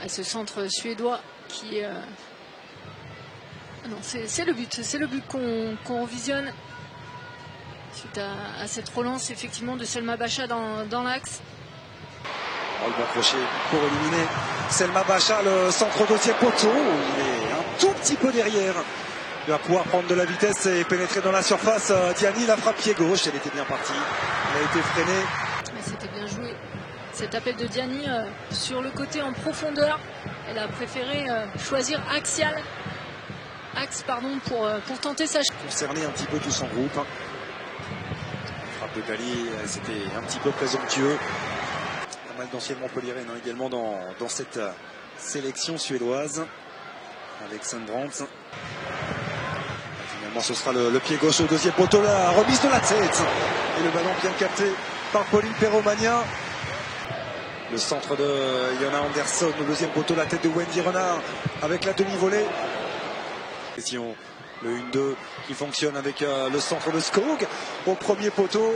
À ce centre suédois qui... Non, c'est le but qu'on visionne. Suite à cette relance effectivement de Selma Bacha dans l'axe. Oh, le bon crochet pour éliminer Selma Bacha, le centre deuxième poteau. Il est un tout petit peu derrière. Il va pouvoir prendre de la vitesse et pénétrer dans la surface. Diani, la frappe pied gauche, elle était bien partie. Elle a été freinée. C'était bien joué. Cet appel de Diani sur le côté en profondeur. Elle a préféré choisir axe pour tenter sa... Concerner un petit peu tout son groupe. Frappe de Dali, c'était un petit peu présomptueux. Pas mal d'anciennes Montpelliéraines également dans cette sélection suédoise. Avec Sundbrandt. Finalement, ce sera le pied gauche au deuxième poteau. La remise de la tête. Et le ballon bien capté par Pauline Perromagna. Le centre de Jonna Andersson au deuxième poteau. La tête de Wendy Renard avec la demi-volée. Le 1-2 qui fonctionne avec le centre de Skog au premier poteau.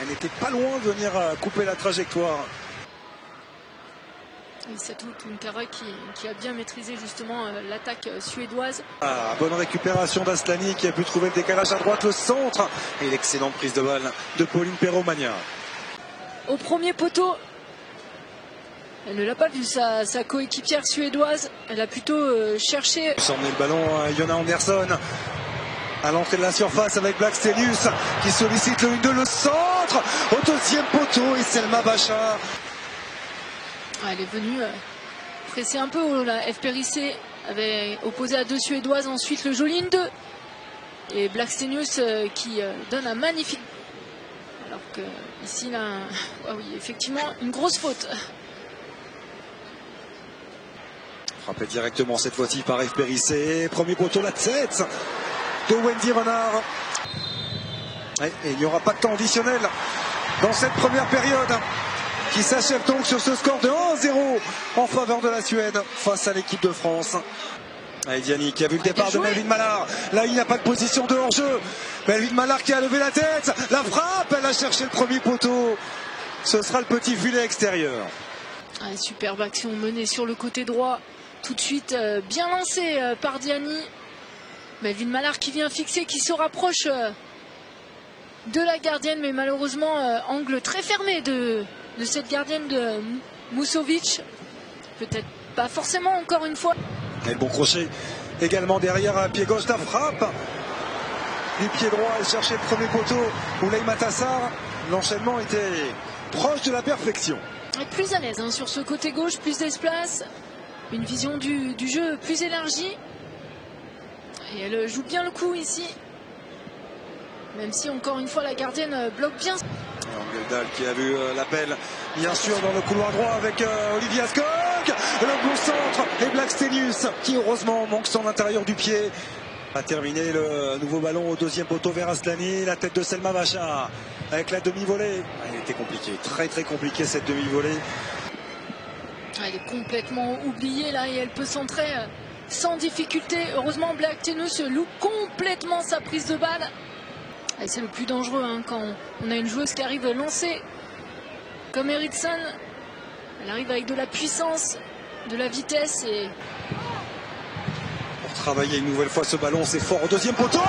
Elle n'était pas loin de venir couper la trajectoire. C'est tout Tunkara qui a bien maîtrisé justement l'attaque suédoise. Bonne récupération d'Aslani qui a pu trouver le décalage à droite, le centre. Et l'excellente prise de balle de Pauline Perromagna. Au premier poteau. Elle ne l'a pas vu sa coéquipière suédoise. Elle a plutôt cherché. S'emmener le ballon à Jonna Andersson. À l'entrée de la surface avec Blackstenius qui sollicite le 1-2, le centre au deuxième poteau et Selma Bacha. Elle est venue presser un peu. La F. Périssé avait opposé à deux Suédoises. Ensuite le joli 1-2. Et Blackstenius qui donne un magnifique. Alors que ici là, ah oui, effectivement une grosse faute. Frappé directement cette fois-ci par F. Périssé. Premier poteau, la tête de Wendy Renard. Et il n'y aura pas de temps additionnel dans cette première période qui s'achève donc sur ce score de 1-0 en faveur de la Suède face à l'équipe de France. Et Diani qui a vu le départ de Melvin Mallard. Là, il n'y a pas de position de hors-jeu. Melvin Mallard qui a levé la tête. La frappe, elle a cherché le premier poteau. Ce sera le petit filet extérieur. Superbe action menée sur le côté droit. Tout de suite bien lancé par Diani. Melvin Mallard qui vient fixer, qui se rapproche de la gardienne, mais malheureusement angle très fermé de cette gardienne de Musovic. Peut-être pas forcément encore une fois. Et le bon crochet également derrière à pied gauche, la frappe du pied droit, elle cherchait le premier poteau. Oulay Matassar, l'enchaînement était proche de la perfection. Et plus à l'aise sur ce côté gauche, plus d'espace. Une vision du jeu plus élargie. Et elle joue bien le coup ici. Même si encore une fois la gardienne bloque bien. Angeldal qui a vu l'appel bien sûr dans le couloir droit avec Olivia Skog. Le bon centre et Blackstenius qui heureusement manque son intérieur du pied. A terminé le nouveau ballon au deuxième poteau vers Aslani. La tête de Selma Bacha avec la demi-volée. Elle était compliquée, très très compliquée cette demi-volée. Elle est complètement oubliée là et elle peut centrer sans difficulté. Heureusement Blackstenius loupe complètement sa prise de balle. Et c'est le plus dangereux quand on a une joueuse qui arrive lancée comme Eriksson. Elle arrive avec de la puissance, de la vitesse et... Pour travailler une nouvelle fois ce ballon, c'est fort au deuxième poteau.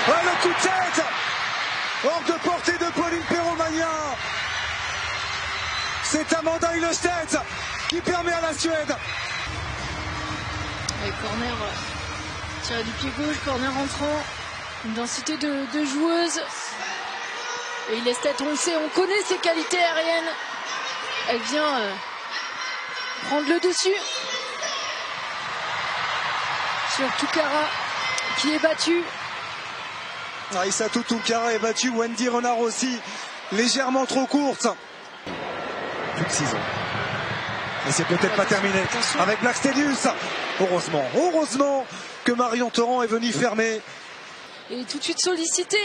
Le coup de tête hors de portée de Pauline Perromagna. C'est Amanda Ilestedt qui permet à la Suède. Et corner tiré du pied gauche, corner entrant. Une densité de joueuses. Et Ilestedt, on le sait, on connaît ses qualités aériennes. Elle vient prendre le dessus sur Tunkara qui est battue. Aïssatou Tunkara est battue. Wendy Renard aussi, légèrement trop courte. Plus de 6 ans. Et c'est peut-être pas terminé avec Blackstenius. Heureusement que Marion Torrent est venue fermer. Et tout de suite sollicité.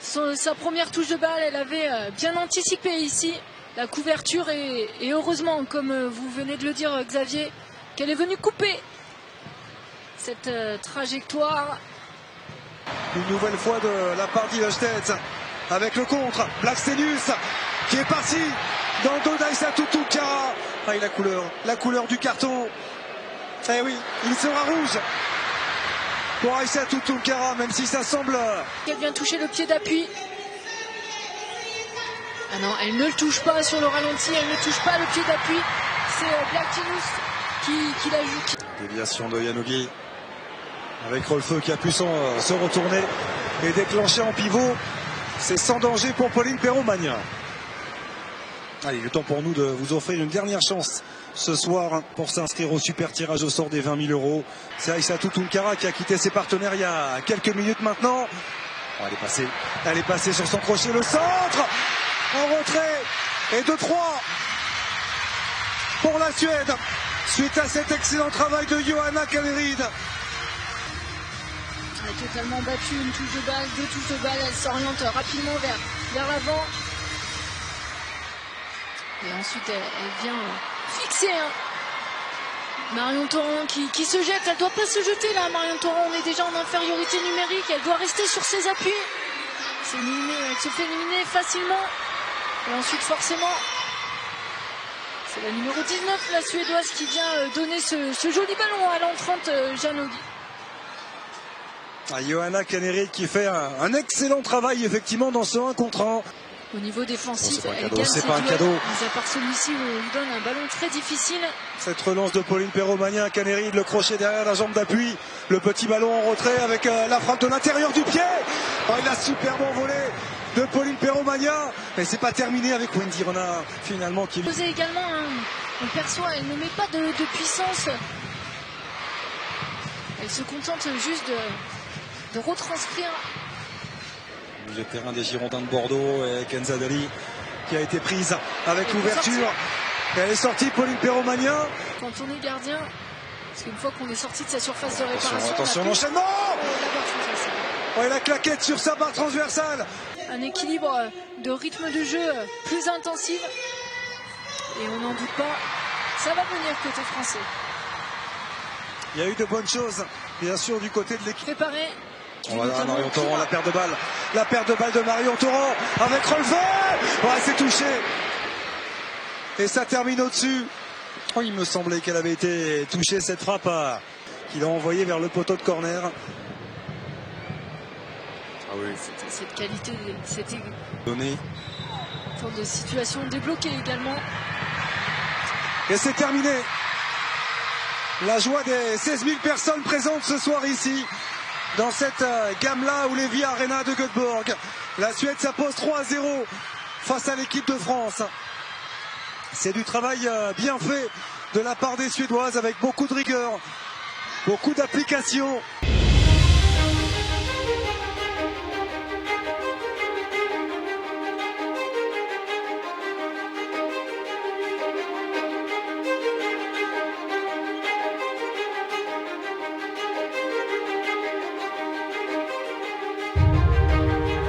Sa première touche de balle, elle avait bien anticipé ici la couverture et heureusement, comme vous venez de le dire Xavier, qu'elle est venue couper cette trajectoire. Une nouvelle fois de la part d'Ilestedt avec le contre. Blackstenius qui est parti dans le dos d'Aïssatou Tunkara. Ah, et la couleur du carton. Eh oui, il sera rouge pour Aïssatou Tounkara, même si ça semble... Elle vient toucher le pied d'appui. Ah non, elle ne le touche pas sur le ralenti, elle ne touche pas le pied d'appui. C'est Blaktinus qui la joue. Déviation de Yanogui avec Rolfeux qui a pu se retourner et déclencher en pivot. C'est sans danger pour Pauline Perromagnin. Allez, le temps pour nous de vous offrir une dernière chance ce soir pour s'inscrire au super tirage au sort des 20 000 euros. C'est Aïssatou Tounkara qui a quitté ses partenaires il y a quelques minutes maintenant. Oh, elle est passée sur son crochet, le centre en retrait et 2-3 pour la Suède suite à cet excellent travail de Johanna Kaneryd. Elle a totalement battu une touche de balle, 2 touches de balle, elle s'oriente rapidement vers l'avant. Et ensuite elle vient fixer Marion Torrent qui se jette. Elle ne doit pas se jeter là, Marion Torrent. On est déjà en infériorité numérique. Elle doit rester sur ses appuis. Elle se fait éliminer facilement. Et ensuite forcément, c'est la numéro 19, la Suédoise, qui vient donner ce joli ballon à l'entrante Janogui. Johanna Kaneryd qui fait un excellent travail effectivement dans ce 1 contre 1. Au niveau défensif, elle gagne ses duels, mis à part celui-ci où on lui donne un ballon très difficile. Cette relance de Pauline Perromagnin, Kaneryd, le crochet derrière la jambe d'appui, le petit ballon en retrait avec la frappe de l'intérieur du pied. Oh, il a superbement volé de Pauline Perromagnin, mais c'est pas terminé avec Wendy Renard finalement qui posait également on perçoit, elle ne met pas de puissance. Elle se contente juste de retranscrire. Le terrain des Girondins de Bordeaux et Kenza Dali qui a été prise avec l'ouverture. Elle est sortie, Pauline Perromagnin. Quand on est gardien, parce qu'une fois qu'on est sorti de sa surface de réparation, attention l'enchaînement. Et la claquette sur sa barre transversale. Un équilibre de rythme de jeu plus intensif. Et on n'en doute pas, ça va venir côté français. Il y a eu de bonnes choses, bien sûr, du côté de l'équipe. Préparé. Voilà, Marion Torrent, la perte de balle. La perte de balle de Marion Torrent avec Rolfeux. Ouais, c'est touché. Et ça termine au-dessus. Oh, il me semblait qu'elle avait été touchée, cette frappe qu'il a envoyée vers le poteau de corner. Ah oui, c'était cette qualité, c'était donné. Une sorte de situation débloquée également. Et c'est terminé. La joie des 16 000 personnes présentes ce soir ici, dans cette gamme-là, Ullevi Arena de Göteborg. La Suède s'impose 3-0 face à l'équipe de France. C'est du travail bien fait de la part des Suédoises avec beaucoup de rigueur, beaucoup d'application.